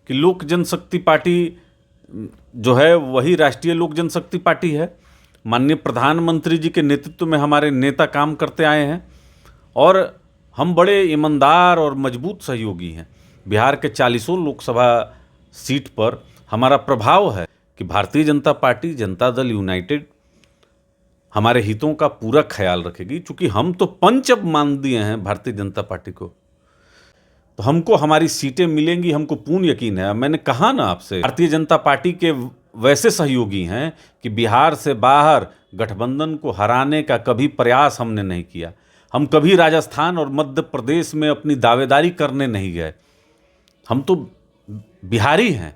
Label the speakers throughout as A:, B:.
A: कि लोक जनशक्ति पार्टी जो है वही राष्ट्रीय लोक जनशक्ति पार्टी है। माननीय प्रधानमंत्री जी के नेतृत्व में हमारे नेता काम करते आए हैं और हम बड़े ईमानदार और मजबूत सहयोगी हैं। बिहार के 40 लोकसभा सीट पर हमारा प्रभाव है कि भारतीय जनता पार्टी, जनता दल यूनाइटेड हमारे हितों का पूरा ख्याल रखेगी। चूंकि हम तो पंच अब मान दिए हैं भारतीय जनता पार्टी को, तो हमको हमारी सीटें मिलेंगी, हमको पूर्ण यकीन है। मैंने कहा ना आपसे, भारतीय जनता पार्टी के वैसे सहयोगी हैं कि बिहार से बाहर गठबंधन को हराने का कभी प्रयास हमने नहीं किया। हम कभी राजस्थान और मध्य प्रदेश में अपनी दावेदारी करने नहीं गए। हम तो बिहारी हैं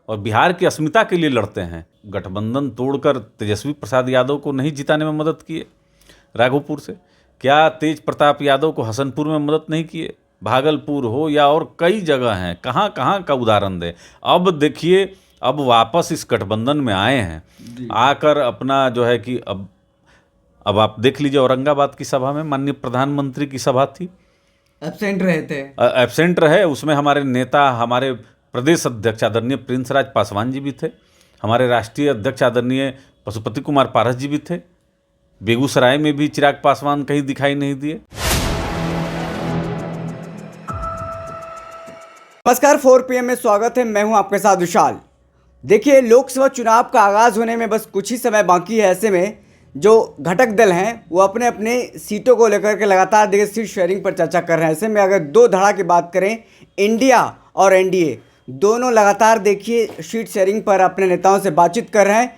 A: और बिहार की अस्मिता के लिए लड़ते हैं। गठबंधन तोड़कर तेजस्वी प्रसाद यादव को नहीं जिताने में मदद किए राघोपुर से? क्या तेज प्रताप यादव को हसनपुर में मदद नहीं किए? भागलपुर हो या और कई जगह हैं, कहाँ कहाँ का उदाहरण दें। अब देखिए, अब वापस इस गठबंधन में आए हैं, आकर अपना जो है कि अब आप देख लीजिए, औरंगाबाद की सभा में माननीय प्रधानमंत्री की सभा थी,
B: एब्सेंट रहे थे,
A: एब्सेंट रहे। उसमें हमारे नेता, हमारे प्रदेश अध्यक्ष आदरणीय प्रिंस राज पासवान जी भी थे, हमारे राष्ट्रीय अध्यक्ष आदरणीय पशुपति कुमार पारस जी भी थे। बेगूसराय में भी चिराग पासवान कहीं दिखाई नहीं दिए।
B: नमस्कार, 4 PM में स्वागत है। मैं हूं आपके साथ विशाल। देखिए, लोकसभा चुनाव का आगाज होने में बस कुछ ही समय बाकी है। ऐसे में जो घटक दल हैं वो अपने अपने सीटों को लेकर के लगातार देखिए सीट शेयरिंग पर चर्चा कर रहे हैं। ऐसे में अगर दो धड़ा की बात करें, इंडिया और एनडीए दोनों लगातार देखिए सीट शेयरिंग पर अपने नेताओं से बातचीत कर रहे हैं।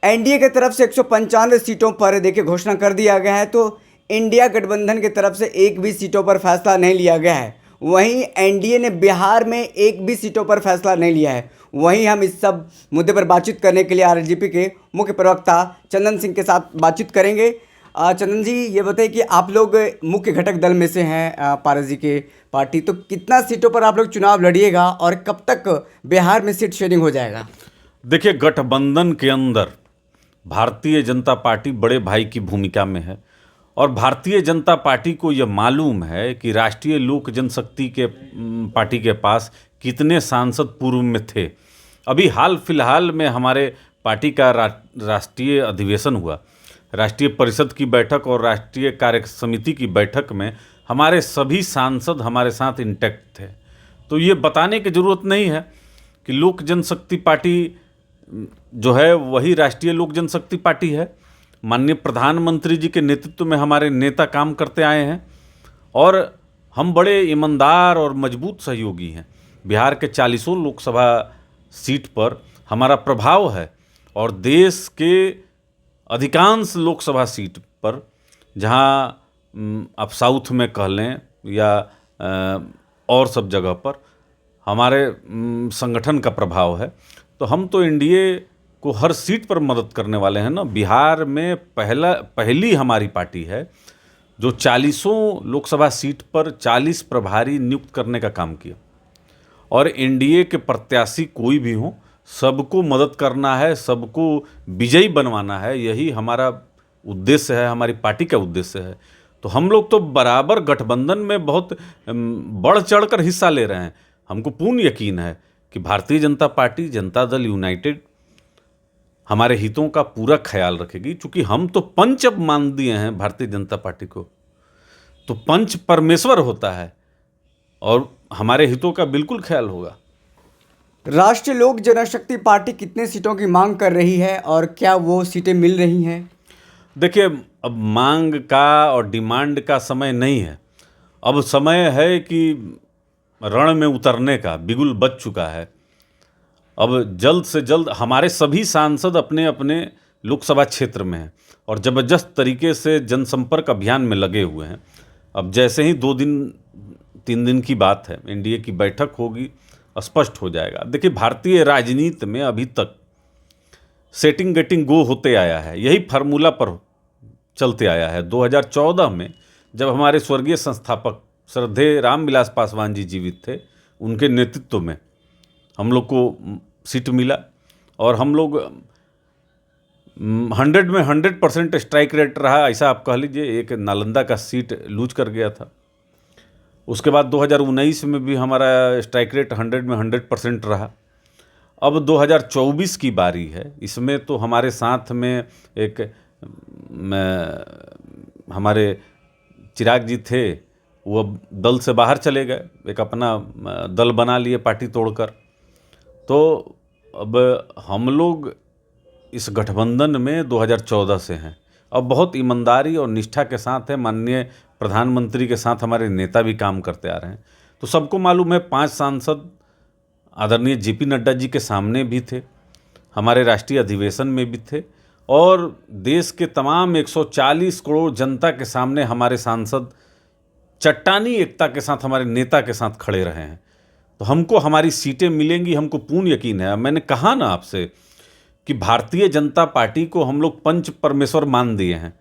B: एनडीए की तरफ से 195 सीटों पर देखिए घोषणा कर दिया गया है, तो इंडिया गठबंधन की तरफ से एक भी सीटों पर फैसला नहीं लिया गया है। वहीं एनडीए ने बिहार में एक भी सीटों पर फैसला नहीं लिया है। वहीं हम इस सब मुद्दे पर बातचीत करने के लिए आरजेपी के मुख्य प्रवक्ता चंदन सिंह के साथ बातचीत करेंगे। चंदन जी, ये बताइए कि आप लोग मुख्य घटक दल में से हैं पारस जी के पार्टी, तो कितना सीटों पर आप लोग चुनाव लड़िएगा और कब तक बिहार में सीट शेयरिंग हो जाएगा?
A: देखिए, गठबंधन के अंदर भारतीय जनता पार्टी बड़े भाई की भूमिका में है और भारतीय जनता पार्टी को यह मालूम है कि राष्ट्रीय लोक जनशक्ति के पार्टी के पास कितने सांसद पूर्व में थे। अभी हाल फिलहाल में हमारे पार्टी का राष्ट्रीय अधिवेशन हुआ, राष्ट्रीय परिषद की बैठक और राष्ट्रीय कार्य समिति की बैठक में हमारे सभी सांसद हमारे साथ इंटैक्ट थे। तो ये बताने की ज़रूरत नहीं है कि लोक जनशक्ति पार्टी जो है वही राष्ट्रीय लोक जनशक्ति पार्टी है। माननीय प्रधानमंत्री जी के नेतृत्व में हमारे नेता काम करते आए हैं और हम बड़े ईमानदार और मजबूत सहयोगी हैं। बिहार के 40 लोकसभा सीट पर हमारा प्रभाव है और देश के अधिकांश लोकसभा सीट पर, जहां आप साउथ में कह लें या और सब जगह पर हमारे संगठन का प्रभाव है, तो हम तो एनडीए को हर सीट पर मदद करने वाले हैं ना। बिहार में पहली हमारी पार्टी है जो 40 लोकसभा सीट पर 40 प्रभारी नियुक्त करने का काम किया और एनडीए के प्रत्याशी कोई भी हो, सबको मदद करना है, सबको विजयी बनवाना है। यही हमारा उद्देश्य है, हमारी पार्टी का उद्देश्य है। तो हम लोग तो बराबर गठबंधन में बहुत बढ़ चढ़कर हिस्सा ले रहे हैं। हमको पूर्ण यकीन है कि भारतीय जनता पार्टी, जनता दल यूनाइटेड हमारे हितों का पूरा ख्याल रखेगी। चूंकि हम तो पंच अब मान दिए हैं भारतीय जनता पार्टी को, तो पंच परमेश्वर होता है और हमारे हितों का बिल्कुल ख्याल होगा।
B: राष्ट्रीय लोक जनशक्ति पार्टी कितने सीटों की मांग कर रही है और क्या वो सीटें मिल रही हैं?
A: देखिए, अब मांग का और डिमांड का समय नहीं है। अब समय है कि रण में उतरने का, बिगुल बज चुका है। अब जल्द से जल्द हमारे सभी सांसद अपने अपने लोकसभा क्षेत्र में हैं और ज़बरदस्त तरीके से जनसंपर्क अभियान में लगे हुए हैं। अब जैसे ही 2-3 दिन की बात है, एनडीए की बैठक होगी, स्पष्ट हो जाएगा। देखिए, भारतीय राजनीति में अभी तक सेटिंग गेटिंग गो होते आया है, यही फार्मूला पर चलते आया है। 2014 में जब हमारे स्वर्गीय संस्थापक श्रद्धेय रामविलास पासवान जी जीवित थे, उनके नेतृत्व में हम लोग को सीट मिला और हम लोग 100 में 100% स्ट्राइक रेट रहा, ऐसा आप कह लीजिए। एक नालंदा का सीट लूज कर गया था। उसके बाद 2019 में भी हमारा स्ट्राइक रेट 100 में 100% रहा। अब 2024 की बारी है, इसमें तो हमारे साथ में एक हमारे चिराग जी थे, वो अब दल से बाहर चले गए, एक अपना दल बना लिए पार्टी तोड़कर। तो अब हम लोग इस गठबंधन में 2014 से हैं। अब बहुत ईमानदारी और निष्ठा के साथ है, माननीय प्रधानमंत्री के साथ हमारे नेता भी काम करते आ रहे हैं। तो सबको मालूम है 5 सांसद आदरणीय जेपी नड्डा जी के सामने भी थे, हमारे राष्ट्रीय अधिवेशन में भी थे, और देश के तमाम 140 करोड़ जनता के सामने हमारे सांसद चट्टानी एकता के साथ हमारे नेता के साथ खड़े रहे हैं। तो हमको हमारी सीटें मिलेंगी, हमको पूर्ण यकीन है। मैंने कहा ना आपसे कि भारतीय जनता पार्टी को हम लोग पंच परमेश्वर मान दिए हैं,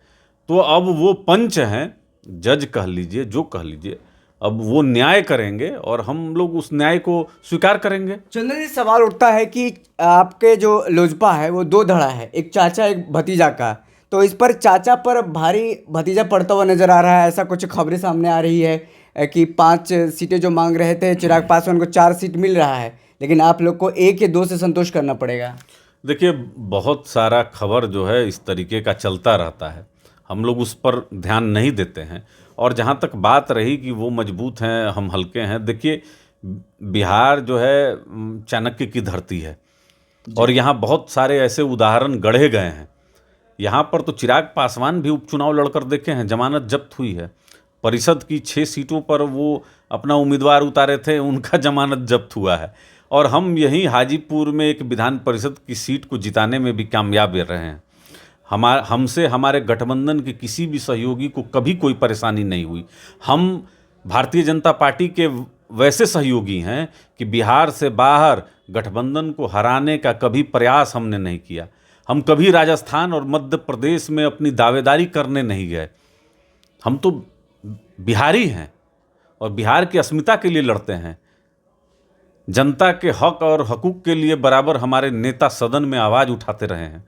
A: तो अब वो पंच हैं, जज कह लीजिए, जो कह लीजिए, अब वो न्याय करेंगे और हम लोग उस न्याय को स्वीकार करेंगे।
B: चंदन जी, सवाल उठता है कि आपके जो लोजपा है वो 2 धड़ा है, एक चाचा एक भतीजा का, तो इस पर चाचा पर भारी भतीजा पड़ता हुआ नजर आ रहा है। ऐसा कुछ खबरें सामने आ रही है कि 5 सीटें जो मांग रहे थे चिराग पासवान को 4 सीट मिल रहा है, लेकिन आप लोग को 1 या 2 से संतोष करना पड़ेगा।
A: देखिए, बहुत सारा खबर जो है इस तरीके का चलता रहता है, हम लोग उस पर ध्यान नहीं देते हैं। और जहाँ तक बात रही कि वो मजबूत हैं हम हल्के हैं, देखिए बिहार जो है चाणक्य की धरती है, और यहाँ बहुत सारे ऐसे उदाहरण गढ़े गए हैं। यहाँ पर तो चिराग पासवान भी उपचुनाव लड़कर देखे हैं, जमानत जब्त हुई है। परिषद की 6 सीटों पर वो अपना उम्मीदवार उतारे थे, उनका जमानत जब्त हुआ है। और हम यहीं हाजीपुर में एक विधान परिषद की सीट को जिताने में भी कामयाब रहे हैं। हमसे हमारे गठबंधन के किसी भी सहयोगी को कभी कोई परेशानी नहीं हुई। हम भारतीय जनता पार्टी के वैसे सहयोगी हैं कि बिहार से बाहर गठबंधन को हराने का कभी प्रयास हमने नहीं किया। हम कभी राजस्थान और मध्य प्रदेश में अपनी दावेदारी करने नहीं गए। हम तो बिहारी हैं और बिहार की अस्मिता के लिए लड़ते हैं। जनता के हक और हकूक़ के लिए बराबर हमारे नेता सदन में आवाज़ उठाते रहे हैं।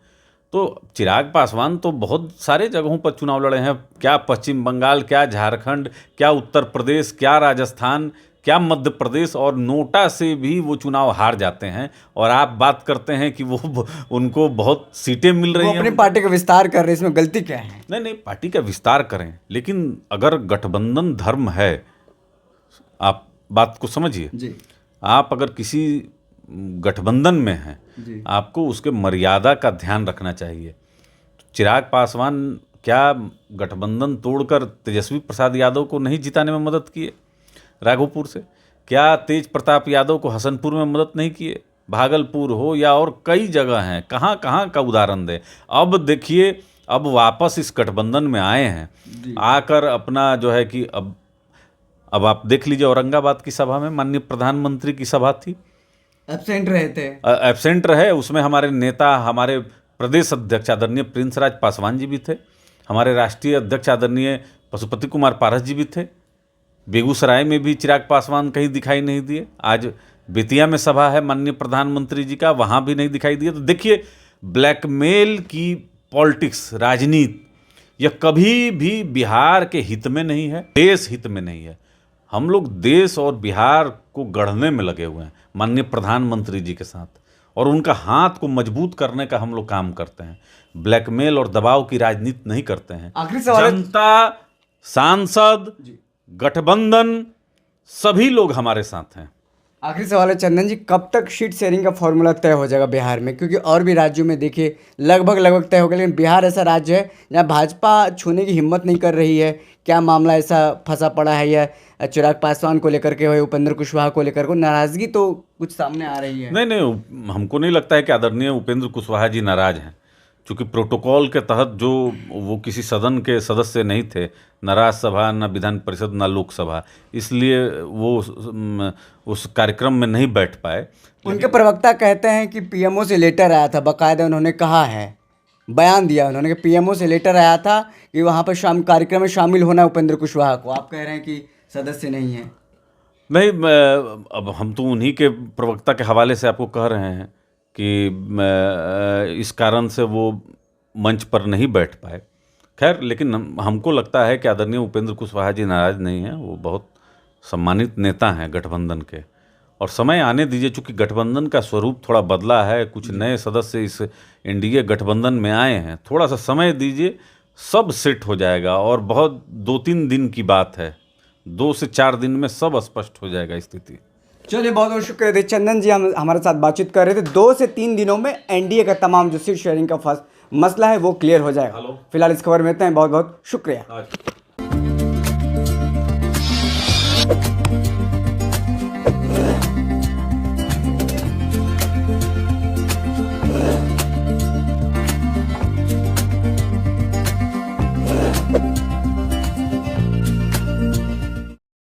A: तो चिराग पासवान तो बहुत सारे जगहों पर चुनाव लड़े हैं, क्या पश्चिम बंगाल, क्या झारखंड, क्या उत्तर प्रदेश, क्या राजस्थान, क्या मध्य प्रदेश, और नोटा से भी वो चुनाव हार जाते हैं। और आप बात करते हैं कि वो उनको बहुत सीटें मिल रही हैं,
B: अपनी पार्टी का विस्तार कर रहे हैं, इसमें गलती क्या है?
A: नहीं, पार्टी का विस्तार करें, लेकिन अगर गठबंधन धर्म है, आप बात को समझिए जी। आप अगर किसी गठबंधन में हैं, आपको उसके मर्यादा का ध्यान रखना चाहिए। चिराग पासवान क्या गठबंधन तोड़कर तेजस्वी प्रसाद यादव को नहीं जिताने में मदद किए राघोपुर से? क्या तेज प्रताप यादव को हसनपुर में मदद नहीं किए? भागलपुर हो या और कई जगह हैं, कहाँ कहाँ का उदाहरण दें। अब देखिए, अब वापस इस गठबंधन में आए हैं, आकर अपना जो है कि अब आप देख लीजिए, औरंगाबाद की सभा में माननीय प्रधानमंत्री की सभा थी,
B: एब्सेंट रहे थे,
A: एब्सेंट रहे। उसमें हमारे नेता, हमारे प्रदेश अध्यक्ष आदरणीय प्रिंस राज पासवान जी भी थे, हमारे राष्ट्रीय अध्यक्ष आदरणीय पशुपति कुमार पारस जी भी थे। बेगूसराय में भी चिराग पासवान कहीं दिखाई नहीं दिए। आज बेतिया में सभा है माननीय प्रधानमंत्री जी का, वहाँ भी नहीं दिखाई दिए। तो देखिए, ब्लैकमेल की पॉलिटिक्स, राजनीति, यह कभी भी बिहार के हित में नहीं है, देश हित में नहीं है। हम लोग देश और बिहार को गढ़ने में लगे हुए हैं माननीय प्रधानमंत्री जी के साथ, और उनका हाथ को मजबूत करने का हम लोग काम करते हैं। ब्लैकमेल और दबाव की राजनीति नहीं करते हैं।
B: आखिरी सवाल,
A: जनता, सांसद, गठबंधन, सभी लोग हमारे साथ हैं।
B: आखिरी सवाल है चंदन जी, कब तक सीट शेयरिंग का फॉर्मूला तय हो जाएगा बिहार में? क्योंकि और भी राज्यों में देखिए लगभग तय हो गया, लेकिन बिहार ऐसा राज्य है जहाँ भाजपा छूने की हिम्मत नहीं कर रही है। क्या मामला ऐसा फंसा पड़ा है, या चिराग पासवान को लेकर के हो, उपेंद्र कुशवाहा को लेकर को नाराजगी तो कुछ सामने आ रही है?
A: नहीं, हमको नहीं लगता है कि आदरणीय उपेंद्र कुशवाहा जी नाराज हैं, क्योंकि प्रोटोकॉल के तहत जो वो किसी सदन के सदस्य नहीं थे, न राज्यसभा, न विधान परिषद, न लोकसभा, इसलिए वो उस कार्यक्रम में नहीं बैठ पाए।
B: उनके प्रवक्ता कहते हैं कि पीएमओ से लेटर आया था, बाकायदा उन्होंने कहा है, बयान दिया उन्होंने कि पीएमओ से लेटर आया था कि वहाँ पर कार्यक्रम में शामिल होना उपेंद्र कुशवाहा को। आप कह रहे हैं कि सदस्य नहीं है।
A: नहीं, अब हम तो उन्हीं के प्रवक्ता के हवाले से आपको कह रहे हैं कि इस कारण से वो मंच पर नहीं बैठ पाए। खैर, लेकिन हमको लगता है कि आदरणीय उपेंद्र कुशवाहा जी नाराज नहीं हैं, वो बहुत सम्मानित नेता हैं गठबंधन के, और समय आने दीजिए। चूंकि गठबंधन का स्वरूप थोड़ा बदला है, कुछ नए सदस्य इस एनडीए गठबंधन में आए हैं, थोड़ा सा समय दीजिए, सब सेट हो जाएगा। और बहुत 2-3 दिन की बात है, 2 से 4 दिन में सब स्पष्ट हो जाएगा स्थिति।
B: चलिए, बहुत बहुत शुक्रिया थे चंदन जी, हम हमारे साथ बातचीत कर रहे थे। 2 से 3 दिनों में एनडीए का तमाम जो सीट शेयरिंग का मसला है वो क्लियर हो जाएगा। फिलहाल इस खबर में इतना ही, बहुत बहुत शुक्रिया।